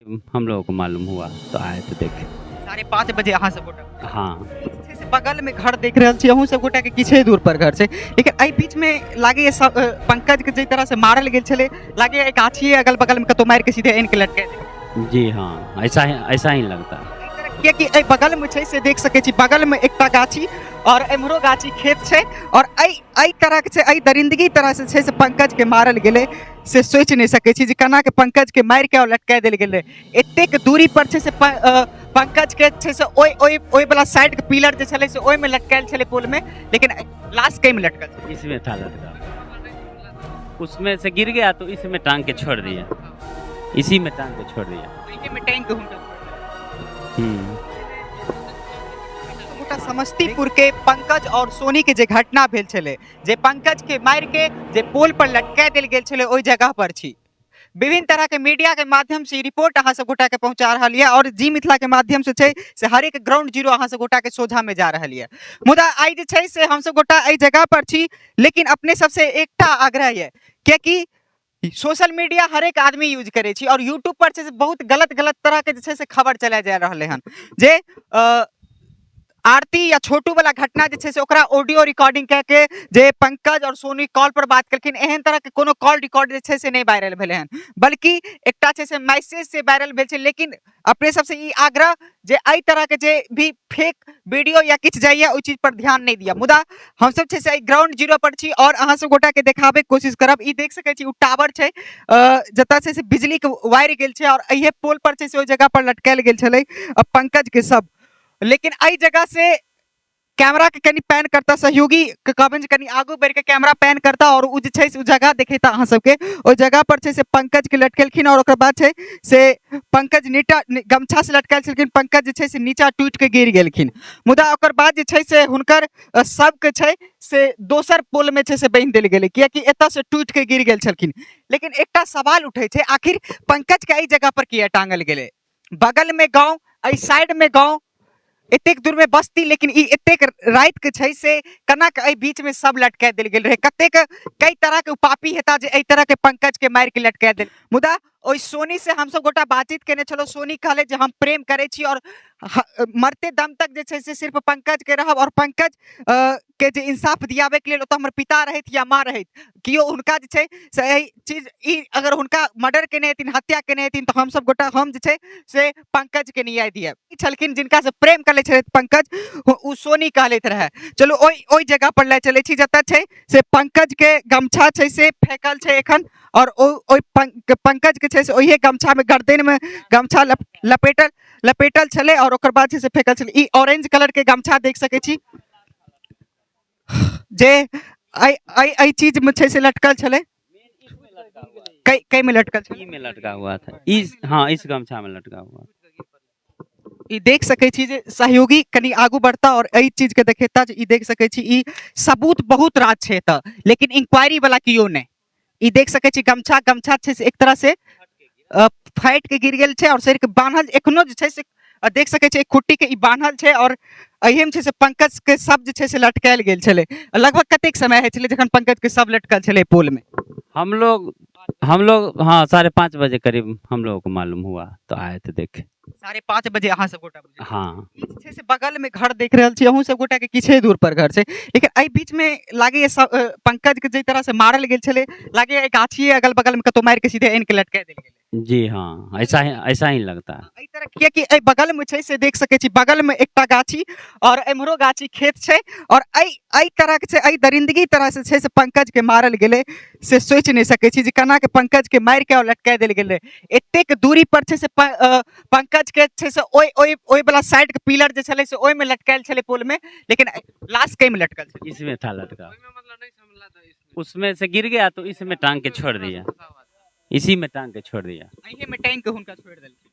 हम लोगों को मालूम हुआ तो आए तो देखे। 5:30 अहाँ सब गोटा हाँ। से बगल में घर देख रहल छी, अहूँ सब गोटा के किछे दूर पर घर छै, लेकिन एहि बीच में लागे सब पंकज के जे तरह से मारल गेल छले, लागे गाछी अगल बगल में कतो मार के सीधे एन के लटका दे। जी हाँ, ऐसा ही लगता है। कियाकि एहि बगल में छै से देख सकै छी, बगल में एकटा गाछी और एम्हरो गाछी खेत छै, और एहि तरह के छै, एहि दरिंदगी तरह से छै से पंकज के मारल गेले से सोच नहीं सकै छी जे केना के पंकज के मार के और लटका देल गेले। एतेक दूरी पर छै से पंकज के छै से ओइ वाला साइड के पिलर जे छले से ओइ में लटकायल छले पोल में, लेकिन लाश कहीं में लटकल छै। इसमें था लटका, उसमें से गिर गया तो इसमें टांग के छोड़ दिया, इसी में टांग के छोड़ दिया। इसी में टैंक हुनका समस्तीपुर के पंकज और सोनी के जे घटना भेल छले, जे पंकज के मार के जे पोल पर लटका देल गेल छले, ओइ जगह पर छी। विभिन्न तरह के मीडिया के माध्यम से रिपोर्ट अहाँ सब गोटा के पहुंचा रहा है, और जी मिथिला के माध्यम से छै से हर एक ग्राउंड जीरो अहाँ सब गोटा के सोझा में जा रहा है। मुदा आई जे छै से हम सब गोटा एहि जगह पर छी, लेकिन अपने सबसे एकटा आग्रह है, क्योंकि सोशल मीडिया हर एक आदमी यूज करे छी, और यूट्यूब पर छै बहुत गलत तरह के जे छै से खबर चला जा रहा है, जे आरती या छोटू वाला घटना जे छै से ओकरा ऑडियो रिकॉर्डिंग कह के जे पंकज और सोनी कॉल पर बात करलखिन, एहन तरह के कोनो कॉल रिकॉर्ड जे छै से नहीं वायरल भेले हन, बल्कि एकटा छै से मैसेज से वायरल भेल छै। लेकिन अपने सबसे ई आग्रह जे एहि तरह के जे भी फेक वीडियो या किछ जाइए ओइ चीज पर ध्यान नहीं दिया। मुदा हम सब छै से ग्राउंड जीरो पर छी, और अहाँ सब गोटा के देखाबे के कोशिश करब। ई देख सकै छी उ टावर छै जतऽ से बिजली के वायर गेल छै, और एहे पोल पर छै से ओइ जगह पर लटकायल गेल छलै पंकज के सब। लेकिन एहि जगह से कैमरा के कनी पैन करता, सहयोगी के कहबन जे कनी आगू बढ़ के कैमरा पैन करता, और उ जे छै से उ जगह देखेता अहाँ सबके। ओइ जगह पर छै से पंकज के लटकेलखिन, और ओकर बाद छै से पंकज नीटा गमछा से लटकायल छलखिन, पंकज जे छै से नीचा टूट के गिर गेलखिन। मुदा ओकर बाद जे छै से हुनकर सब के छै से दोसर पोल में छै से बांधि देल गेलै, कियाकि एतऽ से टूट के गिर गेल छलखिन। लेकिन एकटा सवाल उठे छै, आखिर पंकज के एहि जगह पर किया टांगल गेलै? बगल में गाँव, एहि साइड में गाँव, एतेक दूर में बस्ती, लेकिन ई एतेक रात के छै से कना के एहि बीच में सब लटका देल गेल रहे। कतेक कई तरह के पापी हेता जे एहि तरह के पंकज के मार के लटका देल। मुदा ओइ सोनी से हम सब गोटा बातचीत केने छलो, सोनी कहले जे हम प्रेम करे छी, और मरते दम तक जे छै से सिर्फ पंकज के रहब, और पंकज के जे इंसाफ दियाबे के लेल ओतऽ हमर पिता रहैत या माँ रहैत, कियो हुनका जे छै से एहि चीज ई अगर हुनका मर्डर केने हेथिन, हत्या केने हेथिन, तो हम सब गोटा हम जे छै से पंकज के न्याय दियब। ई छलखिन जिनका से प्रेम करे छथि पंकज, उ सोनी कहलैत रहे। चलो ओइ जगह पर ले चले छी जतऽ छै से पंकज के गमछा छै से फेकल छै एखन, और ओइ पंकज के छै से ओहिए गमछा में गर्दन में गमछा लपेटल छले, और ओकर बाद छै से फेकल छले। ई ऑरेंज कलर के गमछा देख सकै छी जे आई चीज में छै से लटकल छले। कई में लटकल छले? ई में लटका हुआ था, इस गमछा में लटका हुआ। ई देख सकै छी जे सहयोगी कनी आगू बढ़ता, और एहि चीज के देखेता जे ई देख सकै छी ई सबूत बहुत राज छै एतऽ, लेकिन इंक्वायरी वाला कियो नहीं। ई देख सकै छी गमछा छै से एक तरह से फाइट के गिर गेल छै, और सिर के बांधल एखनो जे छै से देख सकै छी खुट्टी के ई बांधल छै, और एहिम छै से पंकज के सब जे छै से लटकायल गेल छले। लगभग कतेक समय है छले जखन पंकज के सब लटकल छले पोल में? हम लोग हाँ 5:30 बजे करीब हम लोगों को मालूम हुआ तो आए थे देखे। 5:30 बजे अहाँ सब गोटा? हाँ। छै से बगल में घर देख रहल छी, अहूँ सब गोटा के किछे दूर पर घर छै, लेकिन एहि बीच में लागे सब पंकज के जे तरह से मारल गेल छले, लागे गाछी अगल बगल में कतो मार के सीधे एन के लटका देल गेलै। जी हाँ, ऐसा ही लगता है। एहि तरह कियाकि एहि बगल में छै से देख सकै छी, बगल में एकटा गाछी और एम्हरो गाछी खेत छै, और एहि तरह के छै, एहि दरिंदगी तरह से छै से पंकज के मारल गेले से सोच नहीं सकै छी जे केना के पंकज के मार के और लटका देल गेलै। एतेक दूरी पर छै से पंकज के छै से ओइ वाला साइड के पिलर जे छले से ओइ में लटकायल छले पोल में, लेकिन लाश कहीं में लटकल छै? इसमें था लटका, उसमें से गिर गया तो इसमें टांग के छोड़ दिया, इसी में टांग के छोड़ दिया। एही में टैंक हुनका छोड़ देलखिन।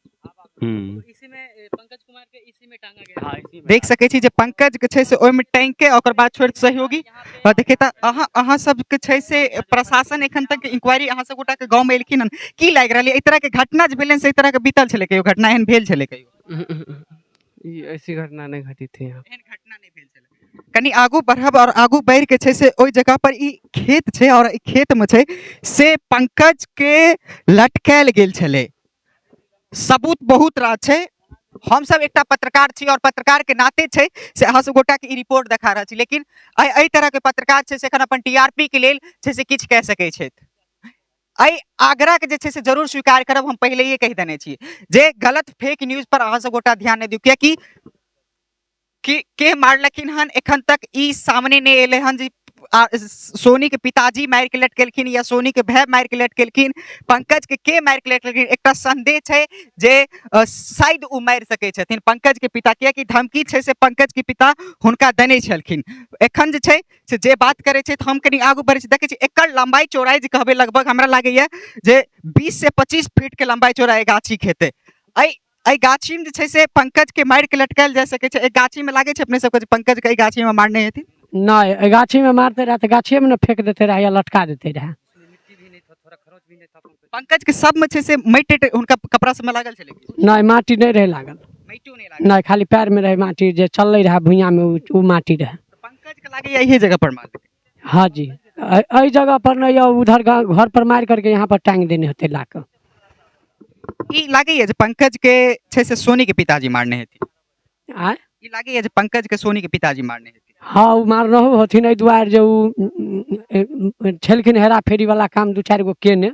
इसी में पंकज कुमार के इसी में टांगा गया। हाँ, इसी में देख सकै छी जे पंकज के छै से ओइ में टैंक के ओकर बाद छोड़ सहयोगी देखे त अहाँ सब के छै से प्रशासन एखन तक इंक्वायरी अहाँ सब गोटा के गांव में एलखिन हन, की लाग रहल है? एहि तरह के घटना जे भेलन से एहि तरह के बीतल छले, कहियो घटना एहन भेल छले कहियो? ऐसी घटना नहीं घटी थी यहाँ। एहन घटना नहीं भेल छले। कनी आगू बढ़ब, और आगू बढ़ के छै से ओइ जगह पर ई खेत छै, और ई खेत में छै से पंकज के लटकायल गेल छले। सबूत बहुत राह छै। हम सब एकटा पत्रकार छी और पत्रकार के नाते छै से अहाँ सब गोटा के ई रिपोर्ट देखा रहल छी, लेकिन एहि तरह के पत्रकार छै से एखन अपन टीआरपी के लेल छै से किछु कह सकै छथि। एहि आग्रह के जे छै से जरूर स्वीकार करब, हम पहले ये कहि देने छी जे गलत फेक न्यूज पर अहाँ सब गोटा ध्यान नहि दियौ, कियाकि के मारलखिन हन एखन तक ई सामने नहीं एले हन जे सोनी के पिताजी मार के लटकेलखिन या सोनी के भाई मार के लटकेलखिन, पंकज के मार के लटकेलखिन। एकटा संदेह छै जे शायद उ मार सकै छथिन पंकज के पिता, कियाकि धमकी छै से पंकज के पिता हुनका देने छलखिन। एखन जे छै से जे बात करे छै, हम कनी आगू बढ़े छी, देखे छी एकर लंबाई चौड़ाई जे कहबे लगभग हमरा लागैया जे 20 से 25 फीट के लंबाई चौड़ाई गाछी हेतै। एहि गाछी में जे छै से पंकज के मार के लटकायल जा सकै छै। एहि गाछी में लागे छै अपने सबके जे पंकज के एहि गाछी में मारने हेथिन? नहीं, गाछी में मारते रहे तो गाछी में न फेंक देते रहे या लटका देते रहे। पंकज के सब में छै से माटि हुनका कपड़ा सब में लागल छलै? नहीं, माटी नहीं रहे लागल। माटियो नहीं लागल? नहीं, खाली पैर में रहे माटी, जे चल रहे भुइया में उ माटी रहे। पंकज के लागे यही जगह पर मार देते? हाँ जी, अई जगह पर नहीं, उधर घर पर मार करके यहाँ पर टांग देने होते लाकर। ई लागे है जे पंकज के छै से सोनी के पिताजी मारने हेथिन? आय ई लागे है जे पंकज के सोनी के पिताजी मारने हेथिन? हाँ, उ मारनहु होथिन एहि दुआरे जे उ छलखिन हेरा फेरी वाला काम 2-4 गो केने,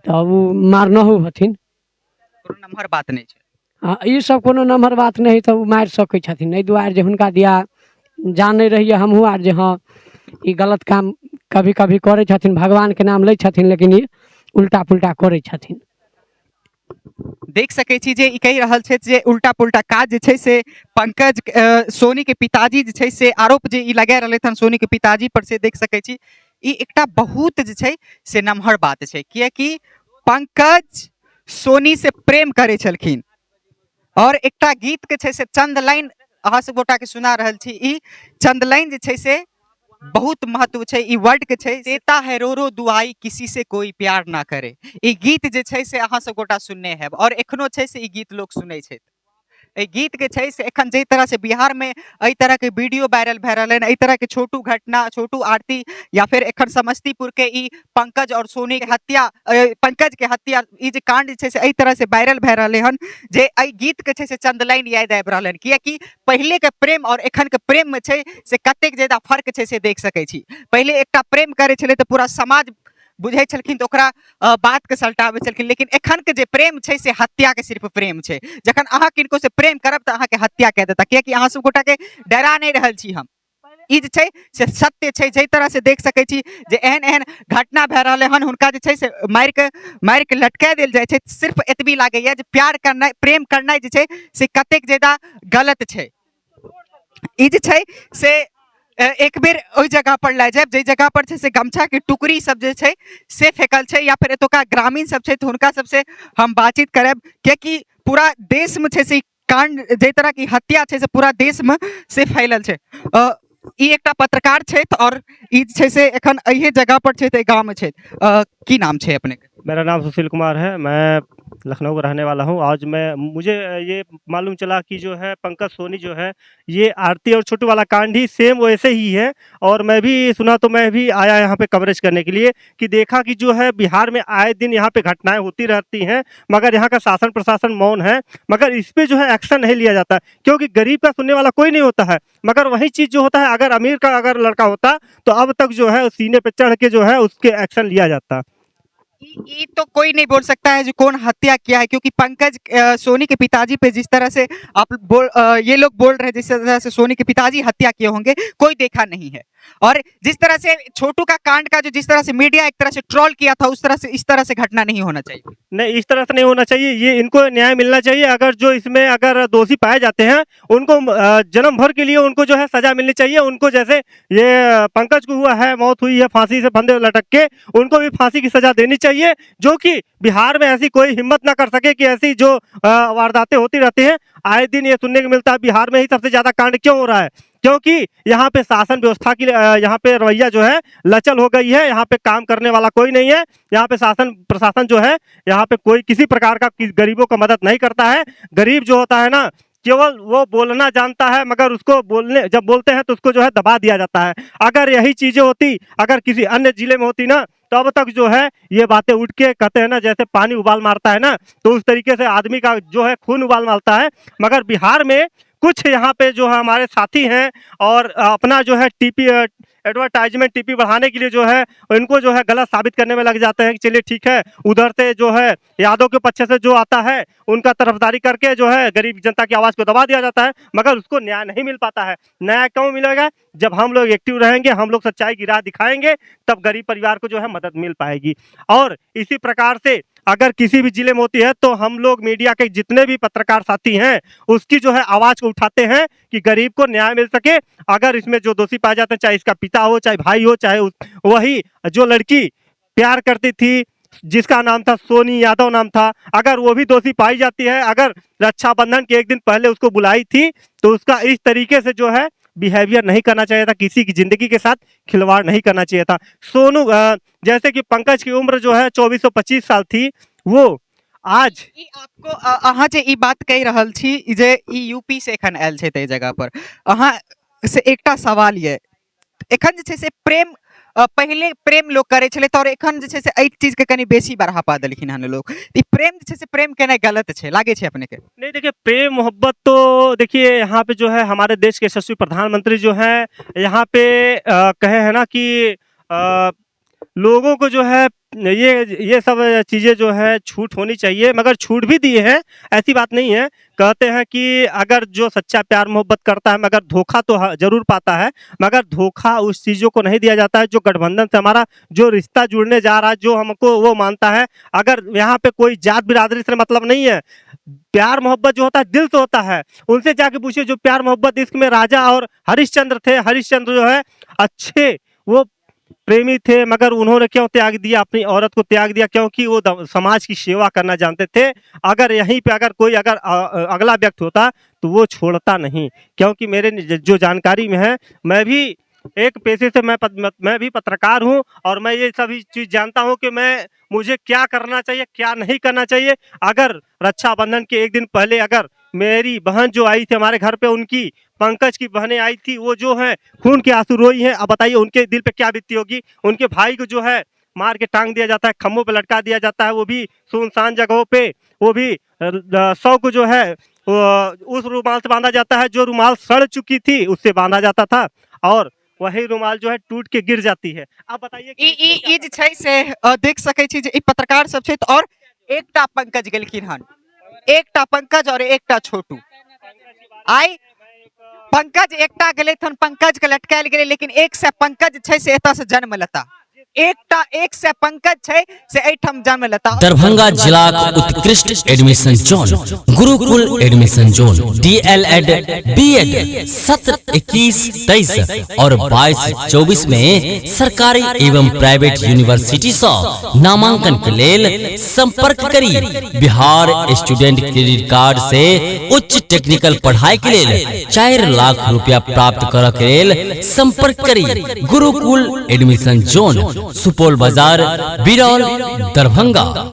तो उ मारनहु होथिन। कोनो नम्हर बात नहीं छै? हाँ, ई सब कोनो नम्हर बात नहीं, तो उ मार सकै छथिन। एहि दुआरे जे हुनका दिया जाने रहिए हमहू आर जे हाँ ई गलत काम कभी कभी करे छथिन, भगवान के नाम लै छथिन, लेकिन ई उल्टा पुल्टा करे छथिन। देख सकै छी जे ई कहि रहल छै जे उल्टा पुल्टा काज जे छै से पंकज सोनी के पिताजी जे छै से आरोप जे ई लगा रहले हन सोनी के पिताजी पर, से देख सकै छी ई एकटा बहुत जे छै से नम्हर बात छै, कियाकि पंकज सोनी से प्रेम करे छलखिन और एकटा गीत के छै से चंद लाइन अहाँ सब गोटा के सुना रहल छी। ई चंद लाइन जे छै से बहुत महत्व छै, ई वर्ड के छै, देता है रो रो दुआई किसी से कोई प्यार ना करे। ई गीत जे छै से अहाँ सब गोटा सुनने हैब और एखनो छै से ई गीत लोग सुनै छै। ए गीत के छै से एखन जे तरह से बिहार में एहि तरह के वीडियो वायरल भए रहल है, एहि तरह के छोटू घटना, छोटू आरती या फिर एखन समस्तीपुर के ई पंकज और सोनी के हत्या, पंकज के हत्या, ई जे कांड छै से एहि तरह से वायरल भए रहले हन जे एहि गीत के छै से चंद लाइन याद आबि रहल हन, कियाकि पहले के प्रेम और एखन के प्रेम में छै से कतेक ज्यादा फर्क छै से देख सकै छी। पहले एकटा प्रेम करे छलै तऽ पूरा समाज बुझे छलखिन तऽ ओकरा बात के सल्टावे छलखिन, लेकिन एखन के जे प्रेम छै से हत्या के सिर्फ प्रेम छै। जखन अहाँ किनको से प्रेम करब तऽ अहाँ के हत्या कह देता, कियाकि अहाँ सब गोटा के डरा नहीं रहल छी हम। ई जे छै से सत्य छै, जे तरह से देख सकै छी जे एहन एहन घटना भए रहले हन, हुनका जे छै से मारि के लटका देल जाइ छै। सिर्फ एतबी लागैया जे प्यार करनाइ, प्रेम करनाइ जे छै से कतेक ज्यादा गलत छै। ई जे छै से एक बेर ओहि जगह पर ला जाब जे जगह पर छै से गमछा के टुकड़ी सब जे छै से फेकल छै, या फिर एतुका ग्रामीण सब छै तऽ हुनका सबसे हम बातचीत करब, कियाकि पूरा देश में छै से कांड, जे तरह की हत्या छै से पूरा देश में से फैलल छै। ई एकटा पत्रकार छै और ई छै से एखन एही जगह पर छै, गांव में छै। की नाम छै अपने के? मेरा नाम सुशील कुमार है, मैं लखनऊ का रहने वाला हूँ। आज मुझे ये मालूम चला कि जो है पंकज सोनी जो है ये आरती और छोटू वाला कांड ही सेम वैसे ही है, और मैं भी सुना तो मैं भी आया यहाँ पे कवरेज करने के लिए कि देखा कि जो है बिहार में आए दिन यहाँ पे घटनाएं होती रहती हैं, मगर यहाँ का शासन प्रशासन मौन है, मगर इस पे जो है एक्शन नहीं लिया जाता, क्योंकि गरीब का सुनने वाला कोई नहीं होता है। मगर वही चीज़ जो होता है, अगर अमीर का अगर लड़का होता तो अब तक जो है सीने पे चढ़ के जो है उसके एक्शन लिया जाता। ये तो कोई नहीं बोल सकता है जो कौन हत्या किया है, क्योंकि पंकज सोनी के पिताजी पे जिस तरह से ये लोग बोल रहे हैं जिस तरह से सोनी के पिताजी हत्या किए होंगे, कोई देखा नहीं है। और जिस तरह से छोटू का कांड का जो जिस तरह से मीडिया एक तरह से ट्रोल किया था, उस तरह से इस तरह से घटना नहीं होना चाहिए। नहीं, इस तरह से नहीं होना चाहिए, ये इनको न्याय मिलना चाहिए। अगर जो इसमें अगर दोषी पाए जाते हैं उनको जन्म भर के लिए उनको जो है सजा मिलनी चाहिए। उनको जैसे ये पंकज को हुआ है, मौत हुई है फांसी से फंदे लटक के, उनको भी फांसी की सजा देनी चाहिए, जो कि बिहार में ऐसी कोई हिम्मत ना कर सके कि ऐसी जो वारदातें होती रहती हैं। आए दिन ये सुनने को मिलता है बिहार में ही सबसे ज्यादा कांड क्यों हो रहा है, क्योंकि यहाँ पे शासन व्यवस्था की यहाँ पे रवैया जो है लचल हो गई है। यहाँ पे काम करने वाला कोई नहीं है। यहाँ पे शासन प्रशासन जो है यहाँ पे कोई किसी प्रकार का गरीबों का मदद नहीं करता है। गरीब जो होता है ना, केवल वो बोलना जानता है, मगर उसको जब बोलते हैं तो उसको जो है दबा दिया जाता है। अगर यही चीजें होती, अगर किसी अन्य जिले में होती ना, तब तक जो है ये बातें उठ के कहते हैं ना, जैसे पानी उबाल मारता है ना, तो उस तरीके से आदमी का जो है खून उबाल मारता है। मगर बिहार में कुछ यहाँ पे जो है हमारे साथी हैं और अपना जो है टीपी एडवर्टाइजमेंट टीपी बढ़ाने के लिए जो है इनको जो है गलत साबित करने में लग जाते हैं कि चलिए ठीक है, उधर से जो है यादव के पक्ष से जो आता है उनका तरफदारी करके जो है गरीब जनता की आवाज़ को दबा दिया जाता है, मगर उसको न्याय नहीं मिल पाता है। न्याय क्यों मिलेगा? जब हम लोग एक्टिव रहेंगे, हम लोग सच्चाई की राह दिखाएंगे, तब गरीब परिवार को जो है मदद मिल पाएगी। और इसी प्रकार से अगर किसी भी जिले में होती है तो हम लोग मीडिया के जितने भी पत्रकार साथी हैं उसकी जो है आवाज़ को उठाते हैं कि गरीब को न्याय मिल सके। अगर इसमें जो दोषी पाए जाते हैं, चाहे इसका पिता हो, चाहे भाई हो, चाहे वही जो लड़की प्यार करती थी जिसका नाम था सोनी यादव नाम था, अगर वो भी दोषी पाई जाती है, अगर रक्षाबंधन के एक दिन पहले उसको बुलाई थी, तो उसका इस तरीके से जो है बिहेवियर नहीं करना चाहिए था, किसी की जिंदगी के साथ खिलवाड़ नहीं करना चाहिए था। सोनू जैसे कि पंकज की उम्र जो है 24-25 साल थी, वो आज आपको अहाँ जे ई बात कहि रहल छी जे ई यूपी से एखन आयल छै तै जगह पर, अहाँ से एकटा सवाल ये, एखन जे छै से प्रेम पहले प्रेम लोग करे छले और एखन जे छै से एहि चीज के कनी बेसी बढ़ा पा देलखिन हन लोग। ई प्रेम जे छै से प्रेम केनाइ गलत छै, लागे छै अपने के? नहीं, देखिए प्रेम मोहब्बत तो देखिए यहाँ पे जो है हमारे देश के यशस्वी प्रधानमंत्री जो है यहाँ पे कहे हैं ना कि लोगों को जो है ये सब चीज़ें जो है छूट होनी चाहिए, मगर छूट भी दिए हैं, ऐसी बात नहीं है। कहते हैं कि अगर जो सच्चा प्यार मोहब्बत करता है मगर धोखा तो जरूर पाता है, मगर धोखा उस चीज़ों को नहीं दिया जाता है जो गठबंधन से हमारा जो रिश्ता जुड़ने जा रहा है, जो हमको वो मानता है। अगर यहाँ पे कोई जात बिरादरी से मतलब नहीं है, प्यार मोहब्बत जो होता है दिल से होता है। उनसे जाके पूछिए जो प्यार मोहब्बत इश्क में राजा और हरिश्चंद्र थे, हरिश्चंद्र जो है अच्छे वो प्रेमी थे, मगर उन्होंने क्यों त्याग दिया, अपनी औरत को त्याग दिया? क्योंकि वो समाज की सेवा करना जानते थे। अगर यहीं पे अगर कोई अगर अगला व्यक्ति होता तो वो छोड़ता नहीं, क्योंकि मेरे जो जानकारी में है, मैं भी एक पेशे से मैं भी पत्रकार हूं और मैं ये सभी चीज़ जानता हूं कि मुझे क्या करना चाहिए, क्या नहीं करना चाहिए। अगर रक्षाबंधन के एक दिन पहले अगर मेरी बहन जो आई थी हमारे घर पे, उनकी पंकज की बहनें आई थी, वो जो है खून के आंसू रोई हैं। अब बताइए उनके दिल पे क्या बीतती होगी। उनके भाई को जो है मार के टांग दिया जाता है, खम्भों पे लटका दिया जाता है, वो भी सुनसान जगहों पे, वो भी 100 को जो है उस रुमाल से बांधा जाता है जो रुमाल सड़ चुकी थी उससे बांधा जाता था, और वही रुमाल जो है टूट के गिर जाती है। आप बताइए ई जे छै से देख सकै छी जे ई पत्रकार सब छै और एकटा पंकज गेलखिन हन, एकटा पंकज और एकटा छोटू। आई पंकज एकटा गेलै हन, पंकज के लटकायल गेलै, लेकिन एक से पंकज छै से एतऽ से जन्म लेता, एकटा एक से पंकज छै से एठम जन्म लेता। दरभंगा जिला उत्कृष्ट admission zone, Gurukul admission zone, DLED BEd सत्र 21-23 और 22-24 में सरकारी एवं प्राइवेट यूनिवर्सिटी से नामांकन के लेल संपर्क करी। बिहार स्टूडेंट क्रेडिट कार्ड से उच्च टेक्निकल पढ़ाई के लेल 4 लाख रुपया प्राप्त करऽ के लेल संपर्क करी। गुरुकुल एडमिशन जोन, सुपौल बाजार, बिरौल, दरभंगा।